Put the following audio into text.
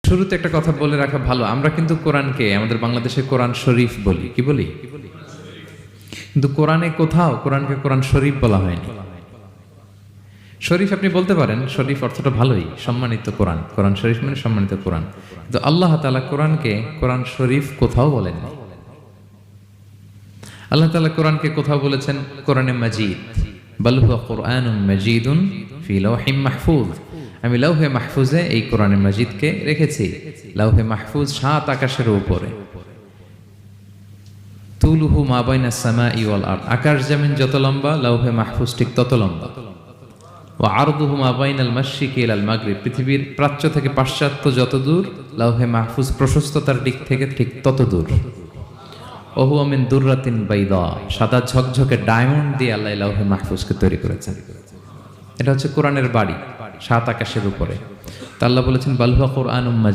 শুরুতে একটা কথা বলে রাখা ভালো, আমরা কিন্তু কোরআনকে আমাদের বাংলাদেশে কোরআন শরীফ বলি। কি বলি? কিন্তু কোরআনে কোথাও কোরআনকে কোরআন শরীফ বলা হয়নি। শরীফ আপনি বলতে পারেন, শরীফ অর্থটা ভালোই, সম্মানিত কোরআন। কোরআন শরীফ মানে সম্মানিত কোরআন, কিন্তু আল্লাহ তাআলা কোরআনকে কোরআন শরীফ কোথাও বলেননি। আল্লাহ তাআলা কোরআনকে কোথাও বলেছেন কোরআনে মাজিদ, বাল হুয়া কুরআনুম মাজিদুন ফি লাওহিম মাহফুজ। আমি লাউহে মাহফুজে এই কোরআনে মাজিদকে রেখেছি। লাউহে মাহফুজ 7 আকাশের উপরে। তুলুহু মা বাইনাস সামাই ওয়াল আরদ, আকাশ জমিন যত লম্বা লাউহে মাহফুজ ঠিক তত লম্বা। ওয়া আরদুহু মা বাইনাল মাশরিকি ইলাল মাগরিব, পৃথিবীর প্রাচ্য থেকে পাশ্চাত্য যত দূর, লাউহে মাহফুজ প্রশস্ততার দিক থেকে ঠিক তত দূর। ওহু মিন দুররাতিন বাইদা, সাদা ঝকঝকে ডায়মন্ড দিয়ে আল্লাহ লাউহে মাহফুজকে তৈরি করেছেন। এটা হচ্ছে কোরআনের বাড়ি 7 আকাশের উপরে। তা আল্লাহ বলেছেন বাল হুয়া কুরআনুম মাজিদ।